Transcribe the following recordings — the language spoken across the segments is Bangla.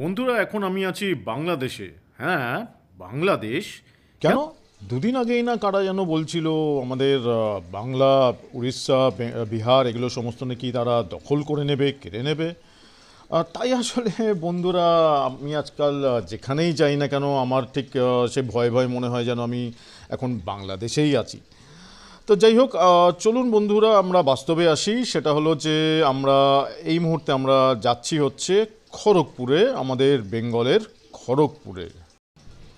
বন্ধুরা, এখন আমি আছি বাংলাদেশে। হ্যাঁ, বাংলাদেশ। কেন? দুদিন আগেই না কারা যেন বলছিল আমাদের বাংলা, উড়িষ্যা, বিহার এগুলো সমস্ত নাকি তারা দখল করে নেবে, কেড়ে নেবে। তাই আসলে বন্ধুরা, আমি আজকাল যেখানেই যাই না কেন আমার ঠিক সে ভয় ভয় মনে হয় যেন আমি এখন বাংলাদেশেই আছি। তো যাই হোক, চলুন বন্ধুরা আমরা বাস্তবে আসি। সেটা হলো যে আমরা এই মুহূর্তে আমরা যাচ্ছি হচ্ছে খড়গপুরে, আমাদের বেঙ্গলের খড়গপুরে।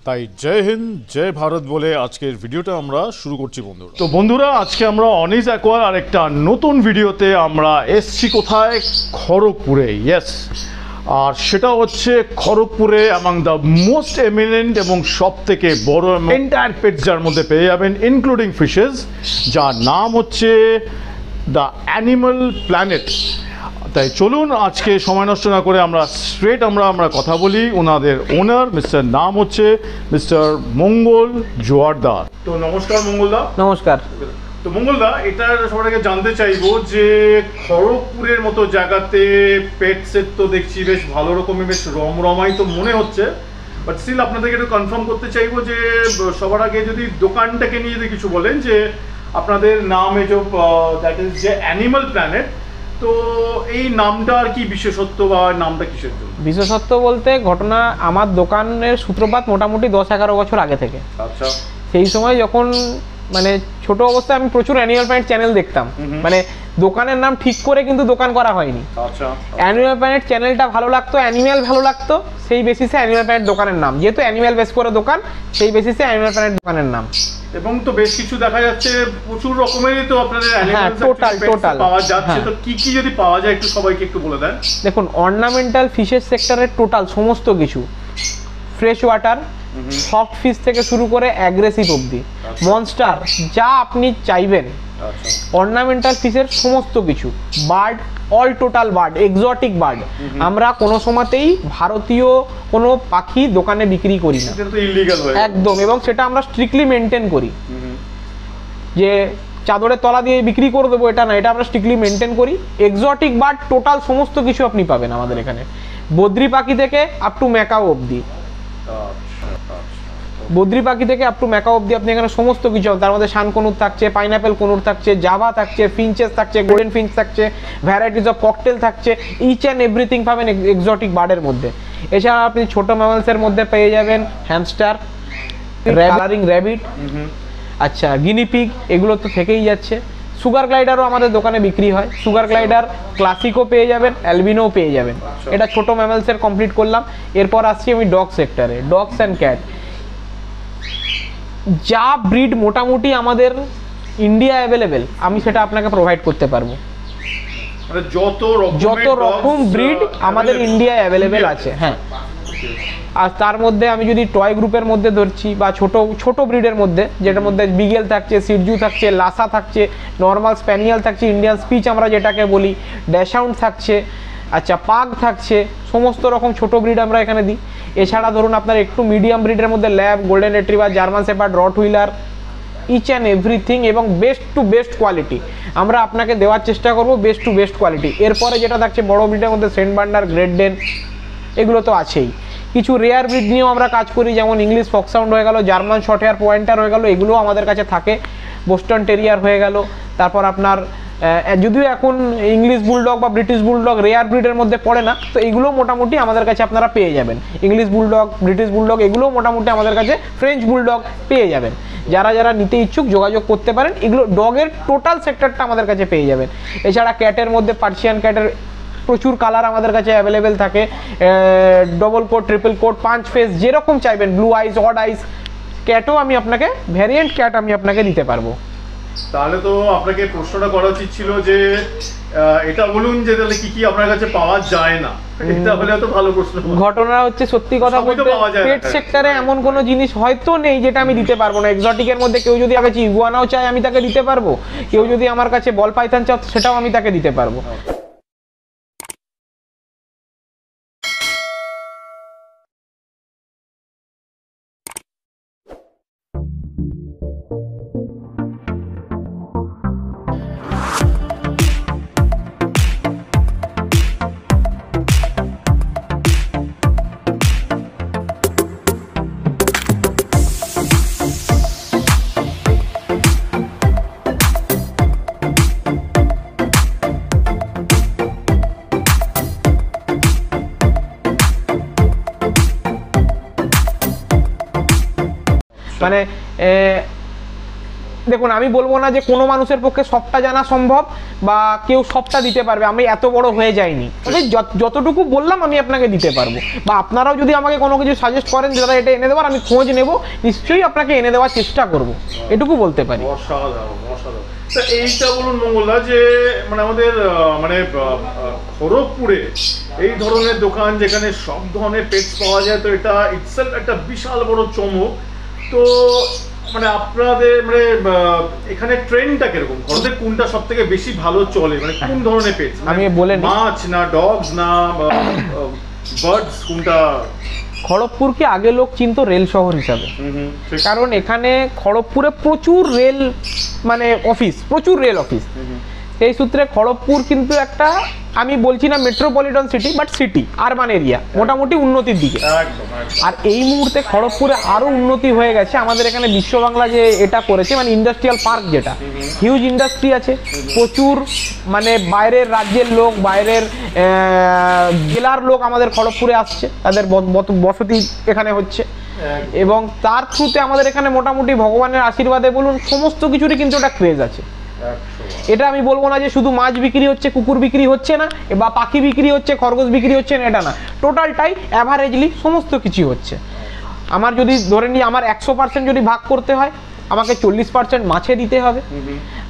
তাই জয় হিন্দ, জয় ভারত বলে আজকের ভিডিওটা আমরা শুরু করছি বন্ধুরা। তো বন্ধুরা, আজকে আমরা অনিস অ্যাকোয়ার আর একটা নতুন ভিডিওতে আমরা এসছি কোথায়? খড়গপুরে। ইয়েস, আর সেটা হচ্ছে খড়গপুরে অ্যামাং দ্য মোস্ট এমিনেন্ট এবং সব থেকে বড় এন্টায়ার পেটস যার মধ্যে পেয়ে যাবেন ইনক্লুডিং ফিশেস, যার নাম হচ্ছে দ্য অ্যানিমাল প্ল্যানেট। তাই চলুন আজকে সময় নষ্ট না করে আমরা স্ট্রেট আমরা কথা বলি। ওনাদের ওনার নাম হচ্ছে মিস্টার মঙ্গল জোয়ারদার। তো নমস্কার মঙ্গলদা। নমস্কার। তো মঙ্গলদা, এটা সবার আগে জানতে চাইবো যে খড়গপুরের মতো জায়গাতে পেটসের তো দেখছি বেশ ভালো রকমের বেশ রমরমাই তো মনে হচ্ছে, বাট স্টিল আপনাদেরকে একটু কনফার্ম করতে চাইবো যে সবার আগে যদি দোকানটাকে নিয়ে যদি কিছু বলেন, যে আপনাদের নাম দ্যাট ইজ যে অ্যানিমাল প্ল্যানেট, তো এই নামটার কি বিশেষত্ব বা নামটা কিসের জন্য? বিশেষত্ব বলতে ঘটনা, আমার দোকানের সূত্রপাত মোটামুটি 10-11 বছর আগে থেকে। আচ্ছা। সেই সময় যখন মানে ছোট অবস্থায় আমি প্রচুর অ্যানিমাল প্ল্যানেট চ্যানেল দেখতাম। মানে দোকানের নাম ঠিক করে কিন্তু দোকান করা হয়নি। আচ্ছা। অ্যানিমাল প্ল্যানেট চ্যানেলটা ভালো লাগতো, অ্যানিমাল ভালো লাগতো, সেই বেসিসে অ্যানিমাল প্ল্যানেট দোকানের নাম। যেহেতু অ্যানিমাল বেস করে দোকান, সেই বেসিসে অ্যানিমাল প্ল্যানেট দোকানের নাম। এবং তো বেশ কিছু দেখা যাচ্ছে প্রচুর রকমেরই তো আপনাদের হ্যাঁ, টোটাল পাওয়া যাচ্ছে। তো কি কি যদি পাওয়া যায় একটু সবাইকে একটু বলে দেন। দেখুন, অর্নামেন্টাল ফিশের সেক্টরের টোটাল সমস্ত কিছু, ফ্রেশ ওয়াটার, সফট ফিশ থেকে শুরু করে অ্যাগ্রেসিভ অবধি, মনস্টার, যা আপনি চাইবেন, অর্নামেন্টাল ফিশের সমস্ত কিছু, bird, all total bird, exotic bird. আমরা কোনো সময়তেই ভারতীয় কোনো পাখি দোকানে বিক্রি করি না, একদম। এবং সেটা আমরা স্ট্রিক্টলি মেনটেন করি, যে চাদরের তলা দিয়ে বিক্রি করে দেবো এটা না, এটা আমরা স্ট্রিক্টলি মেনটেন করি। এক্সোটিক বার্ড টোটাল সমস্ত কিছু আপনি পাবেন আমাদের এখানে, বদ্রি পাখি থেকে আপ টু ম্যাকাও অবধি। বদ্রি পাখি থেকে আপ টু ম্যাকাও অবধি আপনি এখানে সমস্ত কিছু, তার মধ্যে শান কনুর থাকছে, পাইনাপেল কনুর থাকছে, জাভা থাকছে, ফিঞ্চেস থাকছে, গোল্ডেন ফিঞ্চ থাকছে, ভ্যারাইটিস অফ ককটেল থাকছে, ইচ অ্যান্ড এভরিথিং পাবেন এক্সোটিক বার্ডের মধ্যে। এছাড়া আপনি ছোট ম্যামালসের মধ্যে পেয়ে যাবেন হ্যামস্টার, কালারিং র্যাবিট, আচ্ছা গিনিপিগ, এগুলো তো থেকেই যাচ্ছে। সুগার গ্লাইডারও আমাদের দোকানে বিক্রি হয়। সুগার গ্লাইডার ক্লাসিকও পেয়ে যাবেন, অ্যালবিনোও পেয়ে যাবেন। এটা ছোট ম্যামালসের কমপ্লিট করলাম। এরপর আসছি আমি ডগ সেক্টরে, ডগস অ্যান্ড ক্যাট। যা ব্রিড মোটামুটি আমাদের ইন্ডিয়া অ্যাভেলেবেল, আমি সেটা আপনাকে প্রোভাইড করতে পারবো। যত রকম ব্রিড আমাদের ইন্ডিয়ায় অ্যাভেলেবেল আছে। হ্যাঁ, আর তার মধ্যে আমি যদি টয় গ্রুপের মধ্যে ধরছি বা ছোট ব্রিডের মধ্যে, যেটার মধ্যে বিগেল থাকছে, সিরজু থাকছে, লাসা থাকছে, নর্মাল স্প্যানিয়াল থাকছে, ইন্ডিয়ান স্পিচ আমরা যেটাকে বলি, ড্যাশাউন্ড থাকছে, আচ্ছা পাগ থাকছে, সমস্ত রকম ছোট ব্রিড আমরা এখানে দিই। এছাড়া ধরুন আপনার একটু মিডিয়াম ব্রিডের মধ্যে lab, golden retriever, German shepherd, rottweiler, each and everything, এবং বেস্ট টু বেস্ট কোয়ালিটি আমরা আপনাকে দেওয়ার চেষ্টা করব, বেস্ট টু বেস্ট কোয়ালিটি। এরপরে যেটা থাকছে বড় ব্রিডের মধ্যে সেন্ট বার্নার, গ্রেট ডেন, এগুলো তো আছেই। কিছু রেয়ার ব্রিড নিয়েও আমরা কাজ করি, যেমন ইংলিশ ফক্সাউন্ড হয়ে গেল, জার্মান শর্ট হেয়ার পয়েন্টার হয়ে গেল, এগুলোও আমাদের কাছে থাকে। বোস্টন টেরিয়ার হয়ে গেল। তারপর আপনার যদিও এখন ইংলিশ বুলডগ বা ব্রিটিশ বুলডগ রেয়ার ব্রিডের মধ্যে পড়ে না, তো এগুলো মোটামুটি আমাদের কাছে আপনারা পেয়ে যাবেন। ইংলিশ বুলডগ, ব্রিটিশ বুলডগ, এগুলোও মোটামুটি আমাদের কাছে, ফ্রেঞ্চ বুলডগ পেয়ে যাবেন। যারা যারা নিতে ইচ্ছুক যোগাযোগ করতে পারেন। এগুলো ডগের টোটাল সেক্টরটা আমাদের কাছে পেয়ে যাবেন। এছাড়া ক্যাটের মধ্যে পার্সিয়ান ক্যাটের প্রচুর কালার আমাদের কাছে অ্যাভেলেবেল থাকে, ডবল কোট, ট্রিপল কোট, পাঁচ ফেস, যেরকম চাইবেন, ব্লু আইস, অড আইস ক্যাটও আমি আপনাকে, ভ্যারিয়েন্ট ক্যাট আমি আপনাকে দিতে পারবো। তাহলে তো আপনাকে প্রশ্নটা করা উচিত ছিল যে এটা বলুন যে তাহলে কি কি আপনার কাছে পাওয়া যায় না, এটা হলে তো ভালো প্রশ্ন। ঘটনা হচ্ছে, সত্যি কথা বলতে পেট সেক্টরে এমন কোনো জিনিস হয়তো নেই যেটা আমি দিতে পারবো না। এক্সোটিকের মধ্যে কেউ যদি আমার কাছে ইগুয়ানাও চায় আমি তাকে দিতে পারবো, কেউ যদি আমার কাছে বল পাইথন চায় সেটাও আমি তাকে দিতে পারবো। মানে দেখুন, আমি বলবো না যে কোনো মানুষের পক্ষে সবটা জানা সম্ভব বা কেউ সবটা দিতে পারবে, আমি এত বড় হয়ে যাইনি, তবে যতটুকু বললাম আমি আপনাকে দিতে পারবো। বা আপনারাও যদি আমাকে কোনো কিছু সাজেস্ট করেন যারা এটা এনে দেওয়ার, আমি খোঁজ নেব, নিশ্চয়ই আপনাকে এনে দেওয়ার চেষ্টা করব, এটুকু বলতে পারি। অসাধারণ অসাধারণ। তা এইটা বলুন মঙ্গলদা, যে মানে আমাদের মানে খড়গপুরে এই ধরনের দোকান যেখানে সব ধরনের পেটস পাওয়া যায়, তো এটা ইটসেলফ একটা বিশাল বড় চমক। তো মানে আপনাদের মানে এখানে ট্রেন্ডটা কিরকম, খড়দের কোনটা সব থেকে বেশি ভালো চলে, মানে কোন ধরনের পেটস, আমি বলে নিই। মাছ না ডগস না বার্ডস, কোনটা? খড়গপুরকে আগে লোক চিনতো রেল শহর হিসাবে, কারণ এখানে খড়গপুরে প্রচুর রেল মানে অফিস, প্রচুর রেল অফিস। সেই সূত্রে খড়গপুর কিন্তু একটা, আমি বলছি না metropolitan city, but city, urban area, মোটামুটি উন্নতির দিকে। আর এই মুহূর্তে খড়গপুরে আরো উন্নতি হয়ে গেছে। আমাদের এখানে বিশ্ব বাংলা যে এটা করেছে, মানে ইন্ডাস্ট্রিয়াল পার্ক, যেটা হিউজ ইন্ডাস্ট্রি আছে, প্রচুর মানে বাইরের রাজ্যের লোক, বাইরের জেলার লোক আমাদের খড়গপুরে আসছে, তাদের বসতি এখানে হচ্ছে। এবং তার থ্রুতে আমাদের এখানে মোটামুটি ভগবানের আশীর্বাদে বলুন সমস্ত কিছুরই কিন্তু একটা ক্রেজ আছে। এটা আমি বলবো না যে শুধু মাছ বিক্রি হচ্ছে, কুকুর বিক্রি হচ্ছে না, বা পাখি বিক্রি হচ্ছে, খরগোশ বিক্রি হচ্ছে না, এটা না, টোটালটাই অ্যাভারেজলি সমস্ত কিছু হচ্ছে। আমার যদি ধরে নিই, আমার 100% যদি ভাগ করতে হয়, আমাকে 40% মাছে দিতে হবে,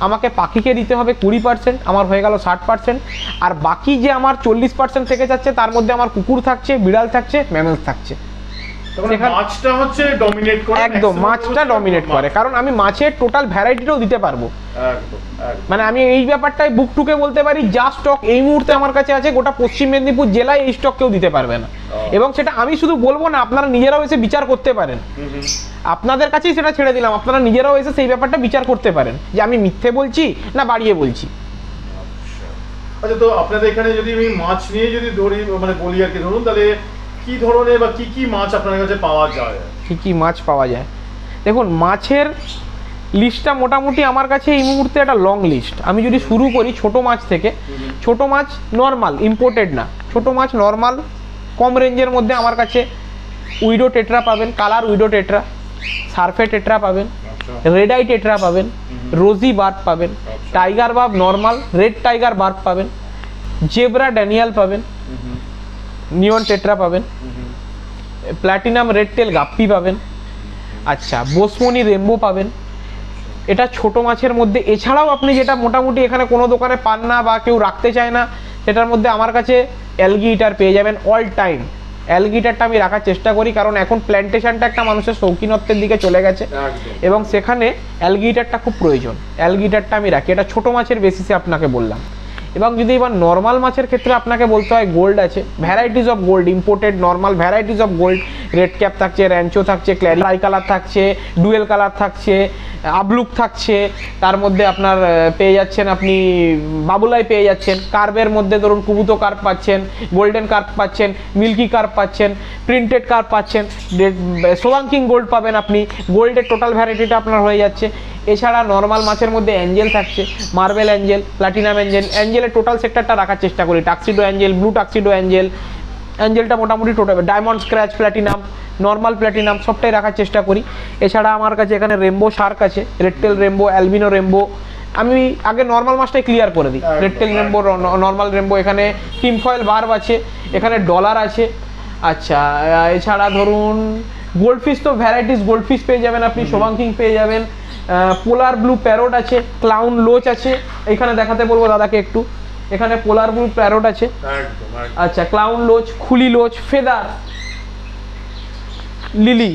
আমাকে পাখিকে দিতে হবে 20%, আমার হয়ে গেল 60%। আর বাকি যে আমার 40% থেকে যাচ্ছে, তার মধ্যে আমার কুকুর থাকছে, বিড়াল থাকছে, ম্যামেলস থাকছে। মাছটা হচ্ছে ডমিনেট করে, একদম মাছটা ডমিনেট করে, কারণ আমি মাছের টোটাল ভ্যারাইটিটাও দিতে পারবো। মানে আমি এই ব্যাপারটাই বুক টুকে বলতে পারি, যা স্টক এই মুহূর্তে আমার কাছে আছে, গোটা পশ্চিম মেদিনীপুর জেলায় এই স্টক কেউ দিতে পারবে না। এবং সেটা আমি শুধু বলবো না, আপনারা নিজেরাও এসে বিচার করতে পারেন। আপনাদের কাছেই সেটা ছেড়ে দিলাম, আপনারা নিজেরাও এসে সেই ব্যাপারটা বিচার করতে পারেন যে আমি মিথ্যে বলছি না বাড়িয়ে বলছি। আচ্ছা, তো আপনাদের এখানে যদি আমি মাছ নিয়ে যদি ধরি, মানে বলি আর কি, ধরুন তাহলে কি ধরনের বা কি কি মাছ আপনার কাছে পাওয়া যায়? কি কি মাছ পাওয়া যায়? দেখুন, মাছের লিস্টটা মোটামুটি আমার কাছে এই মুহূর্তে একটা লং লিস্ট। আমি যদি শুরু করি ছোট মাছ থেকে, ছোট মাছ নর্মাল, ইম্পোর্টেড না, ছোট মাছ নর্মাল কম রেঞ্জের মধ্যে আমার কাছে উইডো টেট্রা পাবেন, কালার উইডো টেট্রা, সার্ফে টেট্রা পাবেন, রেড আই টেট্রা পাবেন, রোজি বার্ব পাবেন, tiger verb normal, red tiger verb পাবেন, জেব্রা ড্যানিয়াল পাবেন, নিয়ন টেট্রা পাবেন, প্ল্যাটিনাম রেড টেল গাপ্পি পাবেন, আচ্ছা বোসমনি রেমবো পাবেন। এটা ছোট মাছের মধ্যে। এছাড়াও আপনি যেটা মোটামুটি এখানে কোনো দোকানে পান না বা কেউ রাখতে চায় না, সেটার মধ্যে আমার কাছে অ্যালগিটার পেয়ে যাবেন অল টাইম। অ্যালগিটারটা আমি রাখার চেষ্টা করি, কারণ এখন প্ল্যান্টেশনটা একটা মানুষের শৌখিনত্বের দিকে চলে গেছে এবং সেখানে অ্যালগিটারটা খুব প্রয়োজন। অ্যালগিটারটা আমি রাখি, এটা ছোট মাছের বেসিসে আপনাকে বললাম। এবং যদি এবার নর্মাল মাছের ক্ষেত্রে আপনাকে বলতে হয়, গোল্ড আছে, varieties of gold, imported normal varieties of gold, red cap থাকছে, র্যাঞ্চো থাকছে, ক্ল্যারি কালার থাকছে, ডুয়েল কালার থাকছে, আবলুক থাকছে, তার মধ্যে আপনার পেয়ে যাচ্ছেন আপনি বাবুলাই পেয়ে যাচ্ছেন, কার্পের মধ্যে ধরুন কুবুতো কার্প পাচ্ছেন, গোল্ডেন কার্প পাচ্ছেন, মিল্কি কার্প পাচ্ছেন, প্রিন্টেড কার্প পাচ্ছেন, সোয়াংকিং গোল্ড পাবেন আপনি, গোল্ডের টোটাল ভ্যারাইটিটা আপনার হয়ে যাচ্ছে। এছাড়া নর্মাল মাছের মধ্যে অ্যাঞ্জেল থাকছে, মার্বেল অ্যাঞ্জেল, প্ল্যাটিনাম অ্যাঞ্জেল, অ্যাঞ্জেলের টোটাল সেক্টরটা রাখার চেষ্টা করি, tuxedo angel, blue tuxedo angel, অ্যাঞ্জেলটা মোটামুটি total, diamond scratch platinum, normal platinum সবটাই রাখার চেষ্টা করি। এছাড়া আমার কাছে এখানে রেমবো শার্ক আছে, রেডটেল রেমবো, অ্যালবিনো রেমবো। আমি আগে নর্মাল মাছটাই ক্লিয়ার করে দিই, রেডটেল রেমবো, নর্মাল রেমবো, এখানে টিমফয়েল বার্ব আছে, এখানে ডলার আছে। আচ্ছা, এছাড়া ধরুন গোল্ডফিশ, তো ভ্যারাইটিস গোল্ডফিশ পেয়ে যাবেন আপনি, সোবাংকিং পেয়ে যাবেন, পোলার ব্লু প্যারোট আছে, ক্লাউন লোচ আছে, এখানে দেখাতে বলবো দাদাকে একটু, এখানে পোলার ব্লু প্যারোট আছে, আচ্ছা ক্লাউন লোচ, খুলি লোচ, ফেদার, লিলি,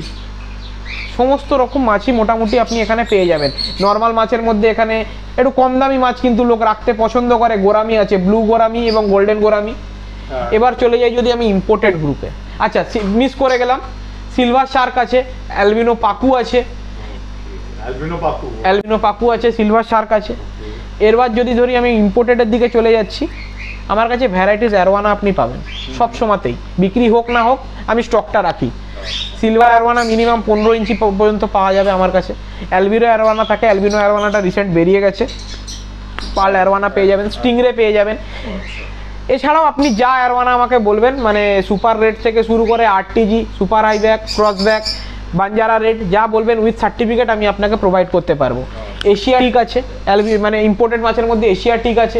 সমস্ত রকম মাছই মোটামুটি আপনি এখানে পেয়ে যাবেন। নর্মাল মাছের মধ্যে এখানে একটু কম দামি মাছ কিন্তু লোক রাখতে পছন্দ করে, গোরামি আছে, ব্লু গোরামি এবং গোল্ডেন গোরামি। এবার চলে যাই যদি আমি ইম্পোর্টেড গ্রুপে, আচ্ছা মিস করে গেলাম, সিলভার শার্ক আছে, অ্যালবিনো পাকু আছে, অ্যালবিনো পাকু আছে, সিলভার শার্ক আছে। এরবার যদি ধরি আমি ইম্পোর্টেডের দিকে চলে যাচ্ছি, আমার কাছে ভ্যারাইটিস অ্যারোয়ানা আপনি পাবেন সব সময়তেই, বিক্রি হোক না হোক আমি স্টকটা রাখি। সিলভার অ্যারোয়ানা মিনিমাম 15 ইঞ্চি পর্যন্ত পাওয়া যাবে আমার কাছে। অ্যালবিনো অ্যারোয়ানা থাকে, অ্যালবিনো অ্যারোয়ানাটা রিসেন্ট বেরিয়ে গেছে, পার্ল অ্যারোয়ানা পেয়ে যাবেন, স্টিংরে পেয়ে যাবেন। এছাড়াও আপনি যা অ্যারোয়ানা আমাকে বলবেন, মানে সুপার রেড থেকে শুরু করে 8TG, super high back, cross back, Banjara red, যা বলবেন উইথ সার্টিফিকেট আমি আপনাকে প্রোভাইড করতে পারবো। এশিয়াটিক আছে, মানে ইম্পোর্টেড মাছের মধ্যে এশিয়াটিক আছে,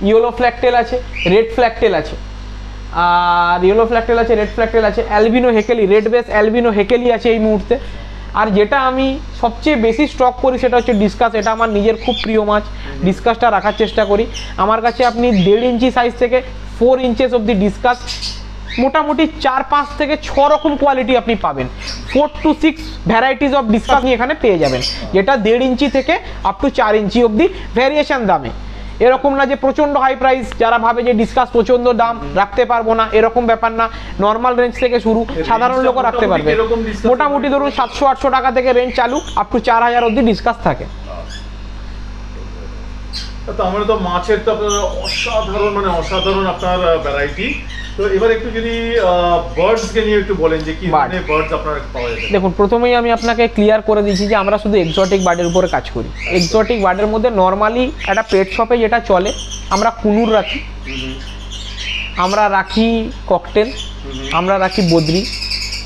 ইয়েলো ফ্ল্যাগটেল আছে, রেড ফ্ল্যাগটেল আছে, আর ইয়েলো ফ্ল্যাগটেল আছে, রেড ফ্ল্যাগটেল আছে, অ্যালবিনো হেকেলি, রেড বেস অ্যালবিনো হেকেলি আছে এই মুহূর্তে। আর যেটা আমি সবচেয়ে বেশি স্টক করি সেটা হচ্ছে ডিসকাস। এটা আমার নিজের খুব প্রিয় মাছ, ডিসকাসটা রাখার চেষ্টা করি আমার কাছে। আপনি 1.5 ইঞ্চি সাইজ থেকে 4 ইঞ্চেস অবধি ডিসকাস মোটামুটি 4-5 থেকে 6 রকম কোয়ালিটি আপনি পাবেন। 4 to 6 ভ্যারাইটিস অফ ডিসকাস আপনি এখানে পেয়ে যাবেন, যেটা 1.5 ইঞ্চি থেকে আপ টু 4 ইঞ্চি অবধি ভ্যারিয়েশন দামে। এরকম না যে প্রচণ্ড হাই প্রাইস, যারা ভাবে যে ডিসকাস প্রচণ্ড দাম রাখতে পারবো না, এরকম ব্যাপার না। নর্মাল রেঞ্জ থেকে শুরু, সাধারণ লোকও রাখতে পারবে। মোটামুটি ধরুন 700-800 টাকা থেকে রেঞ্জ চালু, আপ টু 4000 অবধি ডিসকাস থাকে। তো আমরা তো মাছের তো আপনার অসাধারণ, মানে অসাধারণ আপনার ভ্যারাইটি। তো এবার একটু যদি বার্ডসকে নিয়ে একটু বলেন যে কি ধরনের বার্ডস আপনার পাওয়া যাবে। দেখুন, প্রথমেই আমি আপনাকে ক্লিয়ার করে দিচ্ছি যে আমরা শুধু এক্সোটিক বার্ডের উপরে কাজ করি। এক্সোটিক বার্ডের মধ্যে নর্মালি একটা পেট শপে যেটা চলে, আমরা কুনুর রাখি, আমরা রাখি ককটেল, আমরা রাখি বদ্রি।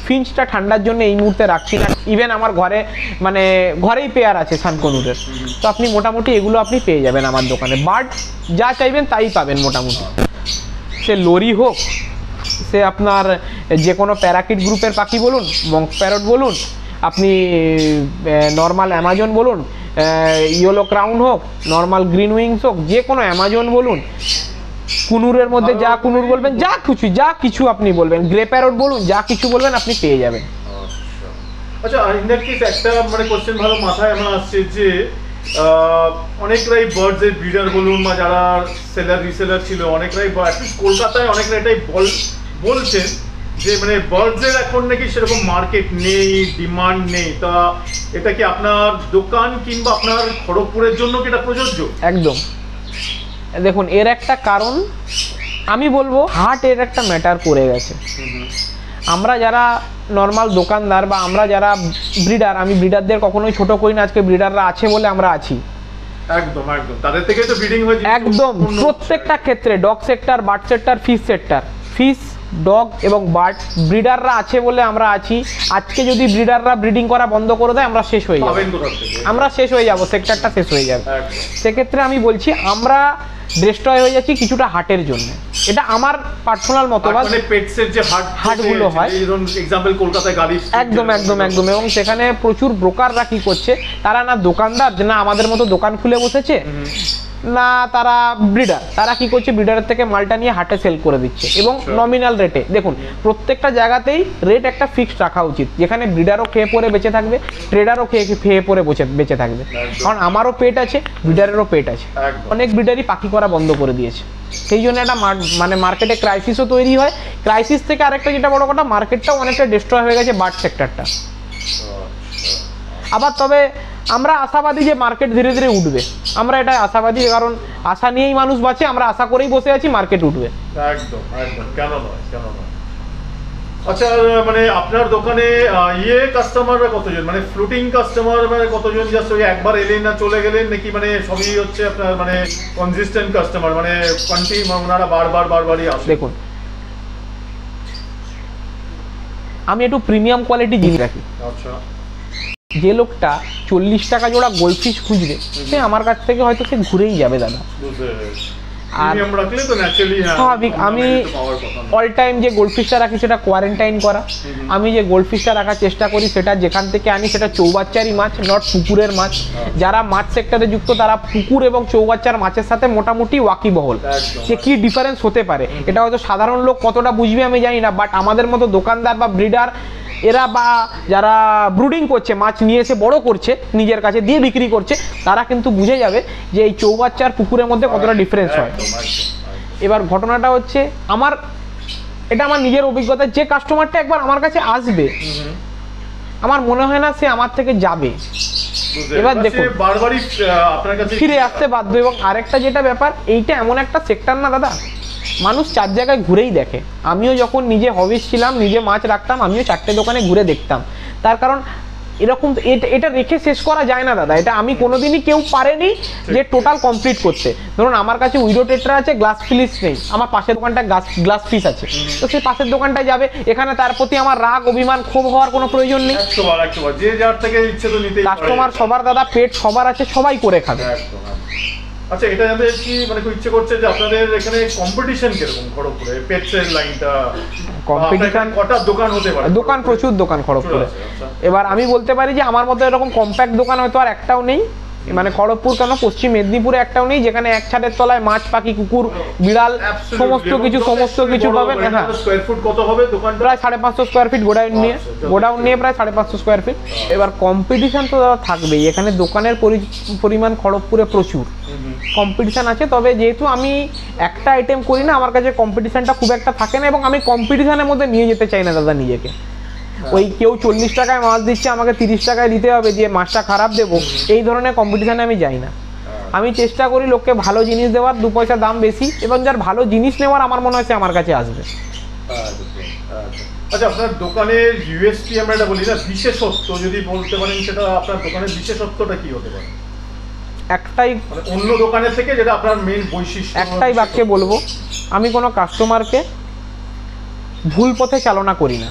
ফিঞ্চটা ঠান্ডার জন্য এই মুহূর্তে রাখছি না, ইভেন আমার ঘরে মানে ঘরেই পেয়ার আছে সানকনুরের। তো আপনি মোটামুটি এগুলো আপনি পেয়ে যাবেন আমার দোকানে। বার্ড যা চাইবেন তাই পাবেন মোটামুটি, সে লরি হোক, সে আপনার যে কোনো প্যারাকিট গ্রুপের পাখি বলুন, মঙ্ক প্যারট বলুন, আপনি নর্মাল অ্যামাজন বলুন, ইয়েলো ক্রাউন হোক, নর্মাল গ্রিন উইংস হোক, যে কোনো অ্যামাজন বলুন, কুনুরের মধ্যে যা কুনুর বলবেন, যা কিছু আপনি বলবেন, গ্রে প্যারট বলুন, যা কিছু বলবেন আপনি পেয়ে যাবেন। আচ্ছা, ইন দ্যাট কেস একটা মানে কোশ্চেন ভালো মাথায় আমার আসছে যে অনেকরাই বার্ডসের ব্রিডার বলুন বা যারা সেলার রিসেলার ছিল, অনেকরাই অ্যাটলিস্ট কলকাতায় অনেকরা এটাই বলছেন যে মানে বার্ডসের এখন নাকি সেরকম মার্কেট নেই, ডিমান্ড নেই। তা এটা কি আপনার দোকান কিংবা আপনার খড়গপুরের জন্য কি এটা প্রযোজ্য? একদম। দেখুন, এর একটা কারণ আমি বলবো, হাট এর একটা ম্যাটার করে গেছে। আমরা যারা নর্মাল দোকানদার বা আমরা যারা ব্রিডার, আমি ব্রিডারদের কখনোই ছোট করি না, আজকে ব্রিডাররা আছে বলে আমরা আছি। একদম একদম, তাদের থেকে তো ব্রিডিং হয়েছে একদম প্রত্যেকটা ক্ষেত্রে, dog sector, bird sector, fish sector, fish, dog এবং বার্ড, ব্রিডাররা আছে বলে আমরা আছি। আজকে যদি ব্রিডাররা ব্রিডিং করা বন্ধ করে দেয়, আমরা শেষ হয়ে যাব, আমরা শেষ হয়ে যাব, সেক্টরটা শেষ হয়ে যাবে। সেক্ষেত্রে আমি বলছি আমরা ডিস্ট্রয় হয়ে যাচ্ছি কিছুটা হাটের জন্য। এটা আমার পার্সোনাল মতবাদ। মানে পেটসের যে হাটগুলো হয়, এক্সাম্পল কলকাতায় গাড়ি, একদম একদম একদম। এবং সেখানে প্রচুর ব্রোকাররা কি করছে, তারা না দোকানদার, না আমাদের মতো দোকান খুলে বসেছে, না তারা ব্রিডার, তারা কি করছে ব্রিডারের থেকে মালটা নিয়ে হাটে সেল করে দিচ্ছে এবং নমিনাল রেটে। দেখুন, প্রত্যেকটা জায়গাতেই রেট একটা ফিক্সড রাখা উচিত, যেখানে ব্রিডারও খেয়ে পরে বেঁচে থাকবে, ট্রেডারও খেয়ে পরে বেঁচে থাকবে। কারণ আমারও পেট আছে, ব্রিডারেরও পেট আছে। অনেক ব্রিডারই পাখি করা বন্ধ করে দিয়েছে, সেই জন্য একটা মানে মার্কেটে ক্রাইসিসও তৈরি হয়। ক্রাইসিস থেকে আরেকটা যেটা বড় কথা, মার্কেটটাও অনেকটা ডিস্ট্রয় হয়ে গেছে, বার্ড সেক্টরটা। আবার তবে আমরা আশাবাদী যে মার্কেট ধীরে ধীরে উঠবে, আমরা এটা আশাবাদী, কারণ আশা নিয়েই মানুষ বাঁচে, আমরা আশা করেই বসে আছি মার্কেট উঠবে। একদম একদম, কেন নয়, কেন নয়। আচ্ছা, মানে আপনার দোকানে কাস্টমাররা কতজন, মানে ফ্লোটিং কাস্টমার মানে কতজন, জাস্ট ওই একবার এলেন না চলে গেলেন নাকি, মানে সবই হচ্ছে আপনার মানে কনসিস্টেন্ট কাস্টমার, মানে কন্টিনিউ ওনারা বারবারই আসে? দেখুন, আমি একটু প্রিমিয়াম কোয়ালিটি জিনিস রাখি। আচ্ছা, যে লোকটা 40 টাকা জোড়া গোল্ডফিশ খুঁজবে, সে আমার কাছ থেকে হয়তো সে ঘুরেই যাবে দাদা। আর স্বাভাবিক, আমি অল টাইম যে গোল্ডফিশটা রাখি সেটা কোয়ারেন্টাইন করা। আমি যে গোল্ডফিশটা রাখার চেষ্টা করি সেটা যেখান থেকে আনি সেটা চৌবাচ্চারই মাছ, নট পুকুরের মাছ। যারা মাছ সেক্টরে যুক্ত তারা পুকুর এবং চৌবাচ্চার মাছের সাথে মোটামুটি ওয়াকিবহল, যে কি ডিফারেন্স হতে পারে। এটা হয়তো সাধারণ লোক কতটা বুঝবে আমি জানি না, বাট আমাদের মতো দোকানদার বা ব্রিডার এরা বা যারা ব্রুডিং করছে, মাছ নিয়ে এসে বড় করছে, নিজের কাছে দিয়ে বিক্রি করছে, তারা কিন্তু বুঝে যাবে যে এই চৌবাচ্চা আর পুকুরের মধ্যে কতটা ডিফারেন্স হয়। এবার ঘটনাটা হচ্ছে, এটা আমার নিজের অভিজ্ঞতা, যে কাস্টমারটা একবার আমার কাছে আসবে, আমার মনে হয় না সে আমার থেকে যাবে। এবার দেখুন, বারবারই আপনার কাছে ফিরে আসতে বাধ্য। এবং আরেকটা যেটা ব্যাপার, এইটা এমন একটা সেক্টর না দাদা, মানুষ 4 জায়গায় ঘুরেই দেখে। আমিও যখন নিজে হবিস ছিলাম, নিজে মাছ রাখতাম, আমিও 4টে দোকানে ঘুরে দেখতাম। তার কারণ এরকম এটা রেখে শেষ করা যায় না দাদা, এটা আমি কোনোদিনই কেউ পারেনি যে টোটাল কমপ্লিট করতে। ধরুন আমার কাছে উইডো টেট্রা আছে, গ্লাস ফিলিস নেই, আমার পাশের দোকানটা গ্লাস ফিস আছে, তো সেই পাশের দোকানটায় যাবে, এখানে তার প্রতি আমার রাগ অভিমান ক্ষোভ হওয়ার কোনো প্রয়োজন নেই। 100 বার যে যার থেকে ইচ্ছে তো নিতেই পারে। কাস্টমার সবার দাদা, পেট সবার আছে, সবাই করে খাবে। একদম। আচ্ছা, এটা জানতে কি মানে খুব ইচ্ছে করছে যে আপনাদের এখানে কম্পিটিশন কিরকম খড়গপুরে পেটসের লাইনটা? কম্পিটিশন কটা দোকান হতে পারে? দোকান প্রচুর দোকান খড়গপুরে। আচ্ছা। এবার আমি বলতে পারি যে আমার মতো এরকম কম্প্যাক্ট দোকান হয়তো আর একটাও নেই, মানে খড়গপুর কেন পশ্চিম মেদিনীপুরে একটাও নেই যেখানে এক ছাদের তলায় মাছ, পাখি, কুকুর, বিড়াল সমস্ত কিছু পাবেন। হ্যাঁ, স্কয়ার ফুট কত হবে দোকানটা? প্রায় 550 স্কোয়ার ফিট গোডাউন নিয়ে প্রায় 550 স্কোয়ার ফিট। এবার কম্পিটিশন তো দাদা থাকবেই, এখানে দোকানের পরিমাণ খড়গপুরে প্রচুর কম্পিটিশন আছে। তবে যেহেতু আমি একটা আইটেম করি না, আমার কাছে কম্পিটিশনটা খুব একটা থাকে না, এবং আমি কম্পিটিশনের মধ্যে নিয়ে যেতে চাই না দাদা নিজেকে। ওই কেউ 40 টাকায় মাছ দিচ্ছে, আমাকে 30 টাকায় দিতে হবে, যে মাছটা খারাপ দেবো, এই ধরনের কম্পিটিশনে আমি যাই না। আমি চেষ্টা করি লোককে ভালো জিনিস দেওয়ার, 2 পয়সা দাম বেশি, এবং যার ভালো জিনিস নেওয়ার আমার মনে হয় সে আমার কাছে আসবে। আচ্ছা, আপনার দোকানের ইউএসপি আমরা এটা বলি না, বিশেষত্ব যদি বলতে পারেন, সেটা আপনার দোকানের বিশেষত্বটা কি হতে পারে? একটাই, মানে অন্য দোকানের থেকে যেটা আপনার মেইন বৈশিষ্ট্য। একটাই বাক্যে বলবো, আমি কোনো কাস্টমারকে ভুল পথে চালনা করি না।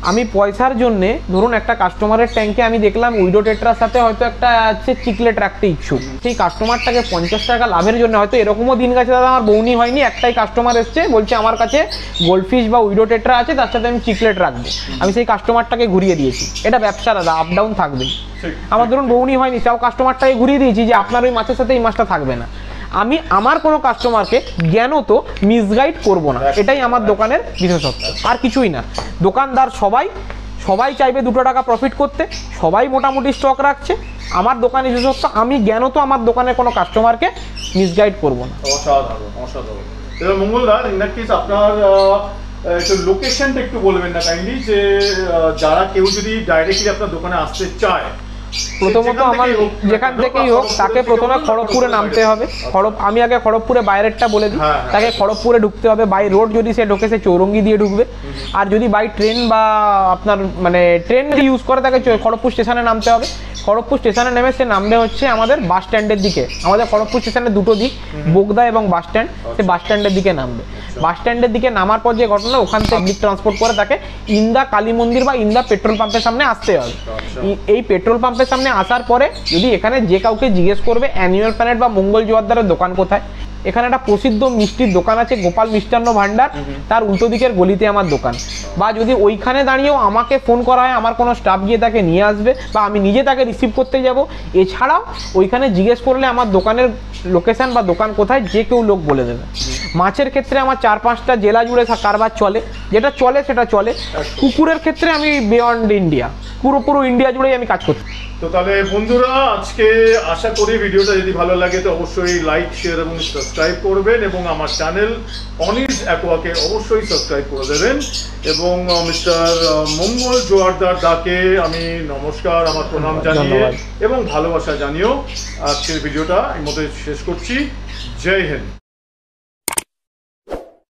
আমি পয়সার জন্যে, ধরুন একটা কাস্টমারের ট্যাঙ্কে আমি দেখলাম উইডো টেট্রার সাথে হয়তো একটা আছে চিকলেট রাখতে ইচ্ছুক, সেই কাস্টমারটাকে 50 টাকা লাভের জন্য, হয়তো এরকমও দিন গেছে দাদা আমার বউনি হয়নি, একটাই কাস্টমার এসছে বলছে আমার কাছে গোল্ডফিশ বা উইডো টেট্রা আছে, তার সাথে আমি চিকলেট রাখবো, আমি সেই কাস্টমারটাকে ঘুরিয়ে দিয়েছি। এটা ব্যবসা দাদা, আপ ডাউন থাকবেই। আমার ধরুন বউনি হয়নি, তাও কাস্টমারটাকে ঘুরিয়ে দিয়েছি যে আপনার ওই মাছের সাথে এই মাছটা থাকবে না। আমি আমার কোনো কাস্টমারকে জ্ঞানত মিসগাইড করব না, এটাই আমার দোকানের বিশেষত্ব, আর কিছুই না। দোকানদার সবাই চাইবে 2 টাকা প্রফিট করতে, সবাই মোটামুটি স্টক রাখছে। আমার দোকানের বিশেষত্ব, আমি জ্ঞানত আমার দোকানের কোনো কাস্টমারকে মিসগাইড করব না। অসাধারণ। এবার মঙ্গলদা, ইন দ্যাট কেস আপনার একটু লোকেশনটা একটু বলবেন না কাইন্ডলি, যে যারা কেউ যদি ডাইরেক্টলি আপনার দোকানে আসতে চায়, প্রথমত আমার যেখান থেকেই হোক তাকে প্রথমে খড়গপুরে নামতে হবে। আমি আগে খড়গপুরে বাইরেরটা বলে দিই, তাকে খড়গপুরে ঢুকতে হবে। বাই রোড যদি সে ঢোকে, সে চৌরঙ্গি দিয়ে ঢুকবে। আর যদি বাই ট্রেন বা আপনার মানে ট্রেন যদি ইউজ করে, তাকে খড়গপুর স্টেশনে নামতে হবে। খড়গপুর স্টেশনে নেমে সে নামবে হচ্ছে আমাদের বাস স্ট্যান্ডের দিকে। আমাদের খড়গপুর স্টেশনের 2টো দিক, বোগদা এবং বাস স্ট্যান্ড, সে বাস স্ট্যান্ডের দিকে নামবে। বাস স্ট্যান্ডের দিকে নামার পর যে ঘটনা, ওখান থেকে পাবলিক ট্রান্সপোর্ট করে তাকে ইন্দা কালী মন্দির বা ইন্দা পেট্রোল পাম্পের সামনে আসতে হবে। এই পেট্রোল পাম্পের সামনে আসার পরে যদি এখানে যে কাউকে জিজ্ঞেস করবে অ্যানুয়াল প্ল্যানেট বা মঙ্গল জোয়ারদারের দোকান কোথায়, এখানে একটা প্রসিদ্ধ মিষ্টির দোকান আছে গোপাল মিষ্টান্ন ভান্ডার, তার উল্টো দিকের গলিতে আমার দোকান। বা যদি ওইখানে দাঁড়িয়েও আমাকে ফোন করা হয়, আমার কোনো স্টাফ গিয়ে তাকে নিয়ে আসবে বা আমি নিজে তাকে রিসিভ করতে যাব। এছাড়াও ওইখানে জিজ্ঞেস করলে আমার দোকানের লোকেশান বা দোকান কোথায় যে কেউ লোক বলে দেবে। মাছের ক্ষেত্রে আমার 4-5টা জেলা জুড়ে কারবার চলে, যেটা চলে সেটা চলে। কুকুরের ক্ষেত্রে আমি বিয়ন্ড ইন্ডিয়া, পুরো ইন্ডিয়া জুড়েই আমি কাজ করছি। তো তাহলে বন্ধুরা, আজকে আশা করি ভিডিওটা যদি ভালো লাগে তো অবশ্যই লাইক, শেয়ার এবং সাবস্ক্রাইব করবেন, এবং আমার চ্যানেল অনিস অ্যাকোয়াকে অবশ্যই সাবস্ক্রাইব করে দেবেন। এবং মিস্টার মঙ্গল জোয়ারদার দাকে আমি নমস্কার, আমার প্রণাম জানিয়ে এবং ভালোবাসা জানিয়েও আজকের ভিডিওটা এই মধ্যে শেষ করছি। জয় হিন্দ।